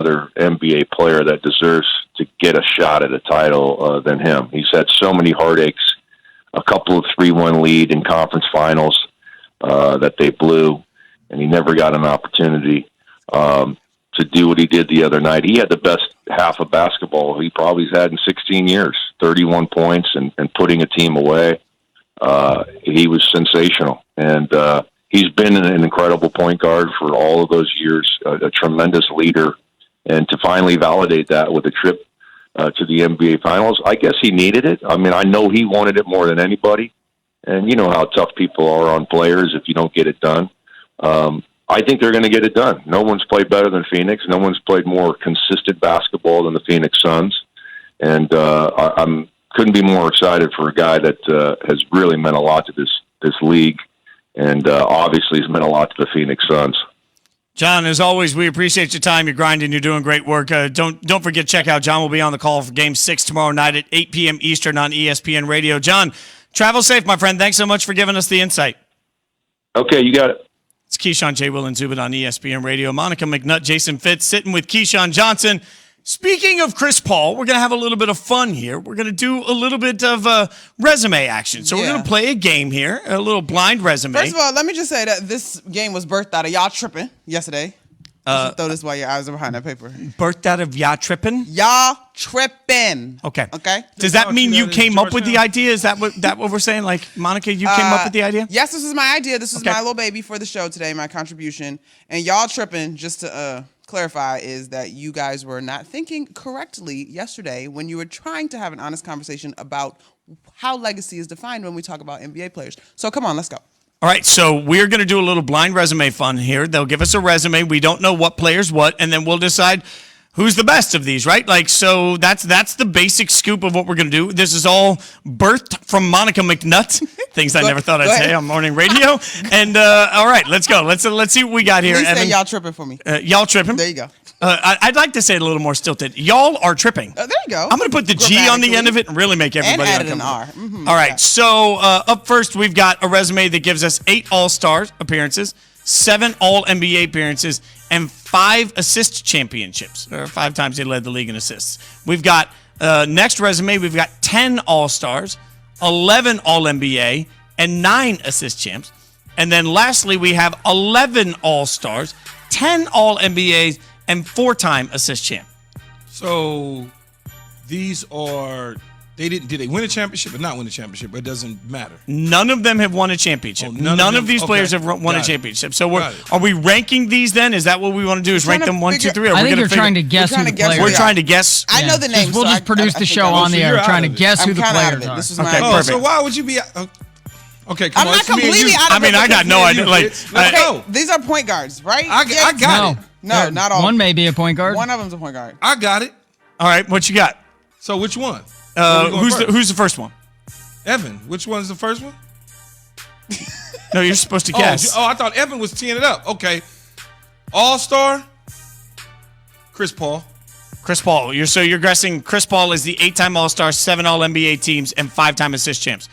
other NBA player that deserves to get a shot at a title than him. He's had so many heartaches, a couple of 3-1 lead in conference finals that they blew, and he never got an opportunity to do what he did the other night. He had the best half of basketball he probably has had in 16 years, 31 points and putting a team away. He was sensational, and he's been an incredible point guard for all of those years, a tremendous leader, and to finally validate that with a trip to the NBA Finals, I guess he needed it. I mean, I know he wanted it more than anybody, and you know how tough people are on players if you don't get it done. I think they're going to get it done. No one's played better than Phoenix. No one's played more consistent basketball than the Phoenix Suns, and I couldn't be more excited for a guy that has really meant a lot to this league, and obviously has meant a lot to the Phoenix Suns. John, as always, we appreciate your time. You're grinding. You're doing great work. Don't forget, check out John. Will be on the call for Game 6 tomorrow night at 8 p.m. Eastern on ESPN Radio. John, travel safe, my friend. Thanks so much for giving us the insight. Okay, you got it. It's Keyshawn, J. Will, and Zubin on ESPN Radio. Monica McNutt, Jason Fitz sitting with Keyshawn Johnson. Speaking of Chris Paul, we're going to have a little bit of fun here. We're going to do a little bit of resume action. So we're going to play a game here, a little blind resume. First of all, let me just say that this game was birthed out of y'all tripping yesterday. Throw this while your eyes are behind that paper. Birthed out of y'all tripping? Y'all tripping. Okay. Okay. Does that mean you came up with the idea? Is that what we're saying? Like, Monica, you came up with the idea? Yes, this is my idea. This is my little baby for the show today, my contribution. And y'all tripping, just to clarify, is that you guys were not thinking correctly yesterday when you were trying to have an honest conversation about how legacy is defined when we talk about NBA players. So come on, let's go. All right, so we're going to do a little blind resume fun here. They'll give us a resume. We don't know what player's what, and then we'll decide who's the best of these, right? Like, so that's the basic scoop of what we're going to do. This is all birthed from Monica McNutt, things I never thought I'd say on morning radio. And all right, let's go. Let's see what we got here. Please say y'all tripping for me. Y'all tripping. There you go. I'd like to say it a little more stilted. Y'all are tripping. There you go. I'm going to put the G on the end of it and really make everybody and add an uncomfortable. R. Mm-hmm, all right, so up first, we've got a resume that gives us 8 All-Star appearances, 7 All-NBA appearances, and 5 assist championships, or 5 times they led the league in assists. We've got, next resume, we've got 10 All-Stars, 11 All-NBA, and 9 assist champs. And then lastly, we have 11 All-Stars, 10 All-NBAs, and 4-time assist champ. So these are, did they win a championship or not win a championship? It doesn't matter. None of them have won a championship. Oh, none of these players have won a championship. So are we ranking these then? Is that what we want to do? Is rank them 1, 2, 3? I think you're trying to guess who the players are. We're trying to guess. I know the names. We'll just produce the show on the air trying to guess who the players are. This is my perfect. So why would you be... Okay, come I'm on. not completely out of it. I mean, I got no idea. Okay, these are point guards, right? I got it. No, not all. One may be a point guard. One of them's a point guard. I got it. All right, what you got? So which one? Who's the first one? Evan. Which one's the first one? No, you're supposed to guess. Oh, I thought Evan was teeing it up. Okay. All-Star, Chris Paul. Chris Paul. You're guessing Chris Paul is the 8-time All-Star, 7 All-NBA teams, and 5-time assist champs.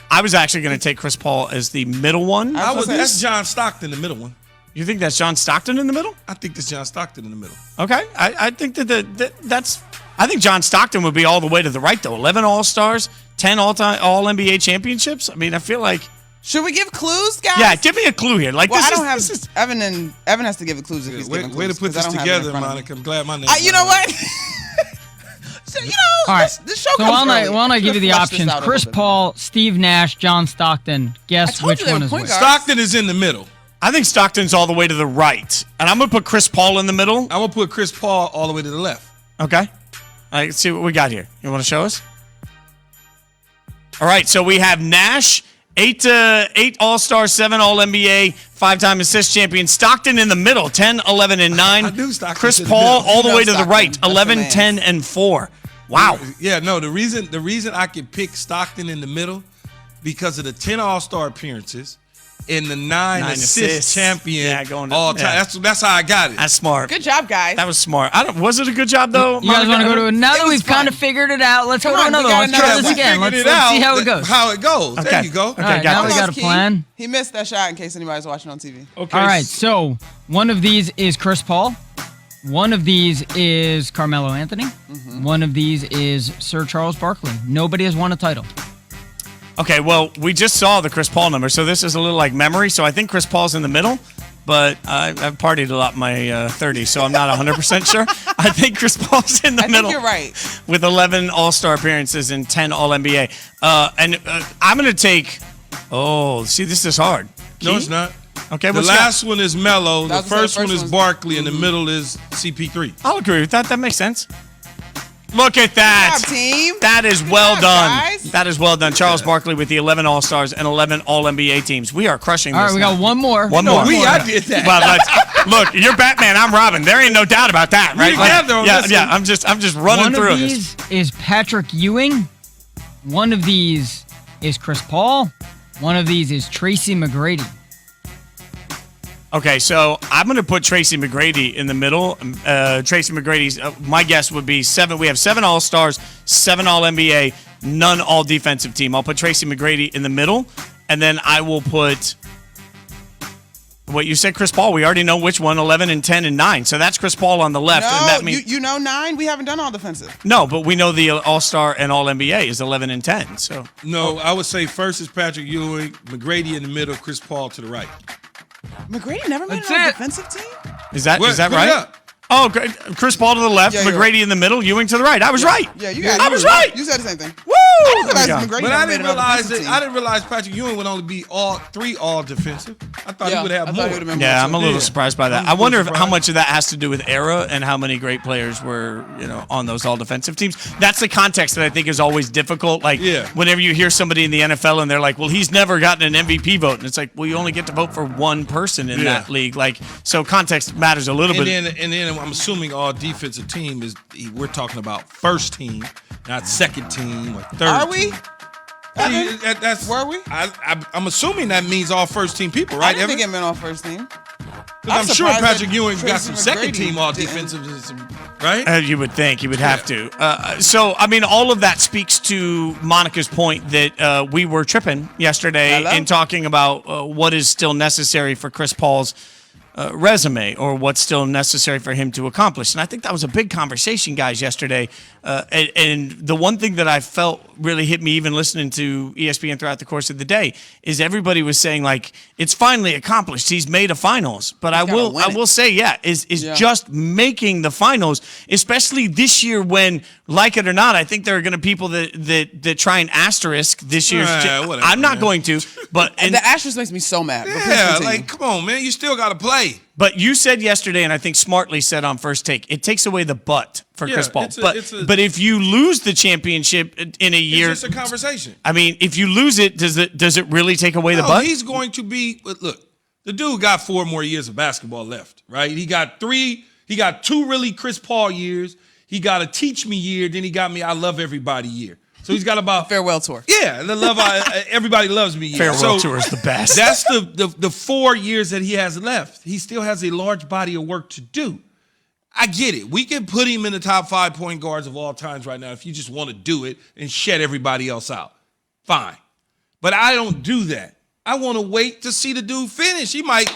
I was actually going to take Chris Paul as the middle one. That's John Stockton, the middle one. You think that's John Stockton in the middle? I think that's John Stockton in the middle. Okay. I think that's I think John Stockton would be all the way to the right, though. 11 All-Stars, 10 All-NBA championships. I mean, I feel like... Should we give clues, guys? Yeah, give me a clue here. Like, I don't have... Evan has to give the clues if he's giving clues. Way to put this together, Monica. I'm glad my name... You know what? So, all right. this show so why don't I give you the options? Chris Paul, Steve Nash, John Stockton. Guess which one is which. Stockton is in the middle. I think Stockton's all the way to the right. And I'm going to put Chris Paul in the middle. I'm going to put Chris Paul all the way to the left. Okay. All right, let's see what we got here. You want to show us? All right, so we have Nash, 8 All-Stars, 7 All-NBA, 5-time assist champion. Stockton in the middle, 10, 11, and 9. I knew Stockton. Chris Paul all the way to the right, 11, 10, and 4. Wow. Yeah, no, the reason I could pick Stockton in the middle because of the 10 All-Star appearances and the 9 assist champion all time. Yeah. That's how I got it. That's smart. Good job, guys. That was smart. Was it a good job, though? You guys want to go to now that we've kind of figured it out, let's go to another one. Let's try this again. Let's see how it goes. How it goes. Okay. There you go. Okay, all right, now we got a plan. He missed that shot in case anybody's watching on TV. Okay. All right, so one of these is Chris Paul. One of these is Carmelo Anthony. One of these is Sir Charles Barkley. Nobody has won a title. Okay, well, we just saw the Chris Paul number, so this is a little like memory. So I think Chris Paul's in the middle, but I've partied a lot in my 30s, so I'm not 100% sure. I think Chris Paul's in the middle. I think you're right. With 11 All-Star appearances and 10 All-NBA. And I'm going to take – see, this is hard. No, it's not. Okay, the last one is Melo. The first one is Barkley, and the middle is CP3. I'll agree with that. That makes sense. Look at that. Good job, team. That is well done. Guys. That is well done. Charles Barkley with the 11 All-Stars and 11 All-NBA teams. We are crushing this. All right, we got one more. I did that. Well, look, you're Batman. I'm Robin. There ain't no doubt about that, right? Yeah. I'm just running through One of these is Patrick Ewing. One of these is Chris Paul. One of these is Tracy McGrady. Okay, so I'm going to put Tracy McGrady in the middle. Tracy McGrady's, my guess would be 7. We have 7 All-Stars, 7 All-NBA, none All-Defensive team. I'll put Tracy McGrady in the middle, and then I will put, what you said, Chris Paul. We already know which one, 11 and 10 and 9. So that's Chris Paul on the left. No, and that means, you know 9? We haven't done all defensive. No, but we know the All-Star and All-NBA is 11 and 10. So no, I would say first is Patrick Ewing, McGrady in the middle, Chris Paul to the right. McGrady never made an defensive team? Is that right? Oh, great. Chris Paul to the left, McGrady right. in the middle, Ewing to the right. I was right. Yeah, I was right. You said the same thing. Woo! I didn't realize Patrick Ewing would only be all 3 all defensive. I thought he would have more. Yeah, I'm a little surprised by that. I wonder how much of that has to do with era and how many great players were, on those all defensive teams. That's the context that I think is always difficult. Like, whenever you hear somebody in the NFL and they're like, "Well, he's never gotten an MVP vote," and it's like, "Well, you only get to vote for one person in that league." Like, so context matters a little bit. And then I'm assuming all defensive team we're talking about first team, not second team or third. Are we? Were we? I'm assuming that means all first team people, right? I didn't think it meant all first team. I'm sure Patrick Ewing got some second team all defensive, right? You would think he would have to. So, I mean, all of that speaks to Monica's point that we were tripping yesterday in talking about what is still necessary for Chris Paul's resume, or what's still necessary for him to accomplish. And I think that was a big conversation, guys, yesterday. And the one thing that I felt really hit me, even listening to ESPN throughout the course of the day, is everybody was saying, like, it's finally accomplished. He's made a finals. But I will say, just making the finals, especially this year when, like it or not, I think there are going to be people that try and asterisk this year's. I'm not going to. But the asterisk makes me so mad. Yeah, like, come on, man. You still got to play. But you said yesterday, and I think smartly said on First Take, it takes away the but for Chris Paul. But if you lose the championship in a year, it's just a conversation. I mean, if you lose it, does it really take away the but? He's going to be. Look, the dude got 4 more years of basketball left, right? He got 2 really Chris Paul years. He got a teach me year. Then he got me I love everybody year. So he's got about farewell tour. Yeah, the love everybody loves me. Farewell tour is the best. That's the 4 years that he has left. He still has a large body of work to do. I get it. We can put him in the top 5 point guards of all times right now if you just want to do it and shut everybody else out. Fine. But I don't do that. I want to wait to see the dude finish. He might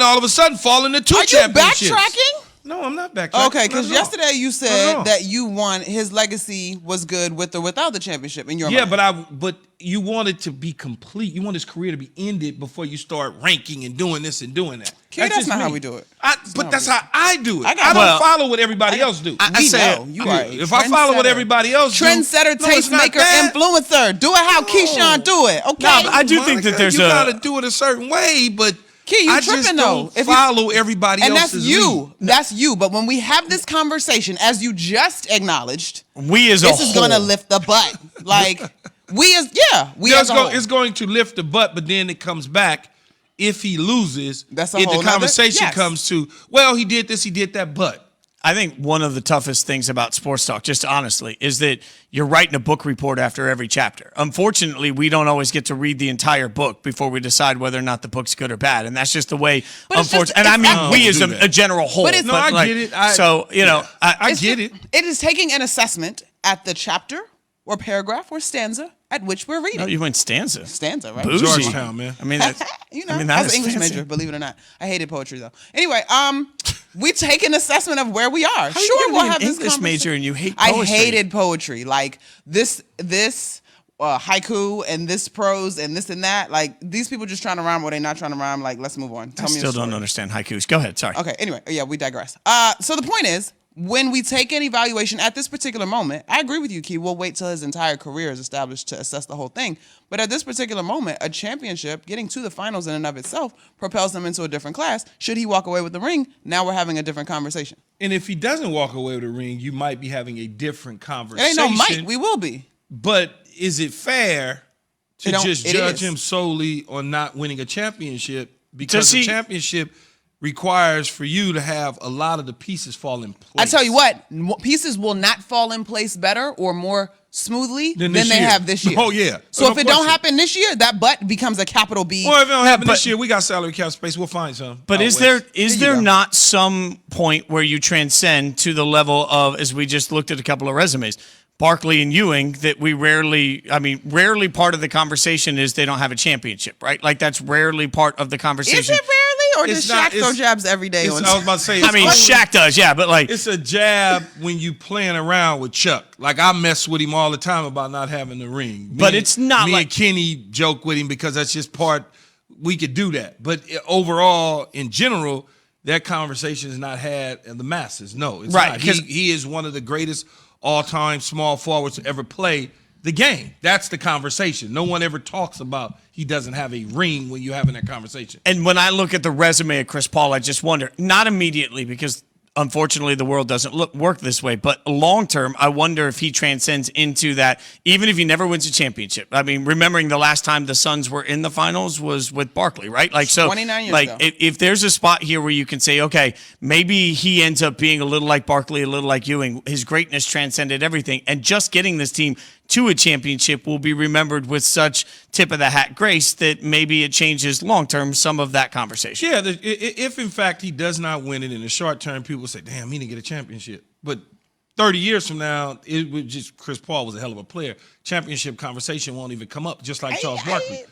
all of a sudden fall into 2 championships. Are you backtracking? No, I'm not backtracking. Okay, because yesterday you said that you won. His legacy was good with or without the championship in your mind. But you want it to be complete. You want his career to be ended before you start ranking and doing this and doing that. That's not how we do it. That's how I do it. I don't follow what everybody else do. If I follow what everybody else do, trendsetter, tastemaker, influencer, do it how Keyshawn do it. Okay, I do think that there's you got to do it a certain way, but. Key, you tripping though. If follow everybody else's lead. That's you. But when we have this conversation, as you just acknowledged, this is going to lift the butt. Like it's going to lift the butt, but then it comes back. If he loses, the conversation comes to, well, he did this, he did that, but. I think one of the toughest things about sports talk, just honestly, is that you're writing a book report after every chapter. Unfortunately, we don't always get to read the entire book before we decide whether or not the book's good or bad, and that's just the way. Unfortunately, and I mean we as a general whole. I get it. I get it. It is taking an assessment at the chapter or paragraph or stanza at which we're reading. No, you went stanza. Stanza, right? Bougie. Georgetown, man. I mean, that's I was an English major, believe it or not. I hated poetry though. Anyway, We take an assessment of where we are. How you Sure, gonna we'll be an have this English major and you hate I poetry? hated poetry. Like this haiku and this prose and this and that. Like these people just trying to rhyme or they not trying to rhyme. Like let's move on. Tell I me a still story. don't understand haikus. Go ahead. Sorry. Okay. Anyway, yeah, we digress. So the point is, when we take an evaluation at this particular moment, I agree with you, Key. We'll wait till his entire career is established to assess the whole thing. But at this particular moment, a championship, getting to the finals in and of itself, propels him into a different class. Should he walk away with the ring, now we're having a different conversation. And if he doesn't walk away with a ring, you might be having a different It conversation. ain't no might. We will be. But is it fair to just It judge is. him solely on not winning a championship? Because Does the he- championship requires for you to have a lot of the pieces fall in place. I tell you what, pieces will not fall in place better or more smoothly than this they year. have this year. Oh, yeah. So No if it don't question. happen this year, that butt becomes a capital B. Well, if it don't happen but- this year, we got salary cap space. We'll find some. But out is west. there There you go. not some point where you transcend to the level of, as we just looked at a couple of resumes, Barkley and Ewing, that we rarely part of the conversation is they don't have a championship, right? Like that's rarely part of the conversation. Is it rarely, or It's does not- Shaq throw it's- jabs every day? I was about to say. I mean, Shaq does, yeah, but like, It's a jab when you playing around with Chuck. Like I mess with him all the time about not having the ring. But it's not me like- and Kenny joke with him because that's just part. We could do that, but overall, in general, that conversation is not had in the masses. No, it's Right, not. 'cause- He is one of the greatest all-time small forwards to ever play the game. That's the conversation. No one ever talks about he doesn't have a ring when you're having that conversation. and when I look at the resume of Chris Paul, I just wonder, not immediately because unfortunately the world doesn't work this way, but long term, I wonder if he transcends into that, even if he never wins a championship. I mean, remembering the last time the Suns were in the finals was with Barkley, right? Like, so 29 years like ago. if there's a spot here where you can say, okay, maybe he ends up being a little like Barkley, a little like Ewing, his greatness transcended everything, and just getting this team to a championship will be remembered with such tip of the hat grace that maybe it changes long term some of that conversation. Yeah, if in fact he does not win it in the short term, people will say, damn, he didn't get a championship. But 30 years from now, it would just Chris Paul was a hell of a player. Championship conversation won't even come up, just like Charles Barkley.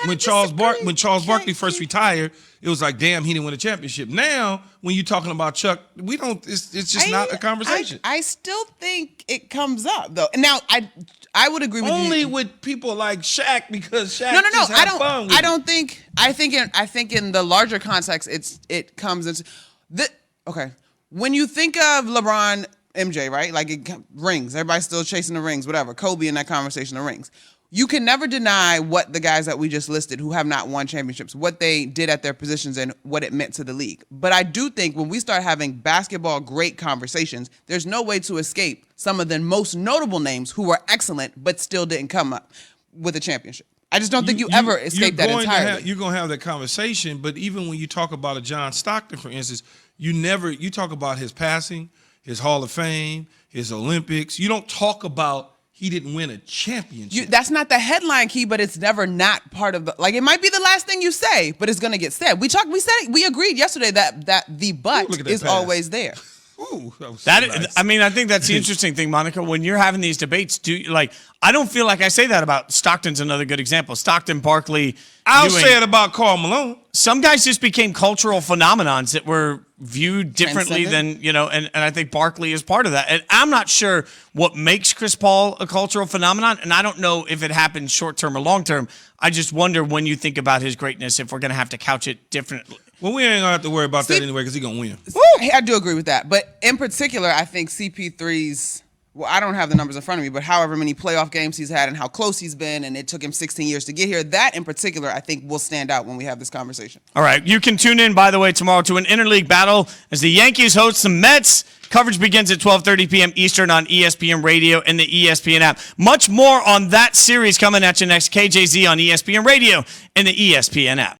When Charles Barkley first retired, it was like, damn, he didn't win a championship. Now, when you're talking about Chuck, we don't. It's just not a conversation. I still think it comes up though. Now I would agree with Only you. with people like Shaq, because Shaq No. just I have fun with I it. don't think. I think in the larger context, it comes into okay. When you think of LeBron, MJ, right? Like rings. Everybody's still chasing the rings. Whatever. Kobe in that conversation, the rings. You can never deny what the guys that we just listed who have not won championships, what they did at their positions and what it meant to the league. But I do think when we start having basketball great conversations, there's no way to escape some of the most notable names who were excellent but still didn't come up with a championship. I just don't think you ever escape that entirely. You're going to have that conversation, but even when you talk about a John Stockton, for instance, you talk about his passing, his Hall of Fame, his Olympics. You don't talk about he didn't win a championship. That's not the headline, Key, but it's never not part of the, like, it might be the last thing you say, but it's going to get said. We agreed yesterday that the but look at that is pass. always there. Ooh, that was so That nice. I mean, I think that's the interesting thing, Monica. When you're having these debates, I don't feel like I say that about Stockton's another good example. Stockton, Barkley. I'll Ewing. say it about Karl Malone. Some guys just became cultural phenomenons that were viewed differently than, and I think Barkley is part of that. And I'm not sure what makes Chris Paul a cultural phenomenon, and I don't know if it happens short-term or long-term. I just wonder when you think about his greatness if we're going to have to couch it differently. Well, we ain't going to have to worry about that anyway because he's going to win. I do agree with that. But in particular, I think CP3's, well, I don't have the numbers in front of me, but however many playoff games he's had and how close he's been, and it took him 16 years to get here, that in particular, I think will stand out when we have this conversation. All right. You can tune in, by the way, tomorrow to an interleague battle as the Yankees host the Mets. Coverage begins at 12:30 p.m. Eastern on ESPN Radio and the ESPN app. Much more on that series coming at you next. KJZ on ESPN Radio and the ESPN app.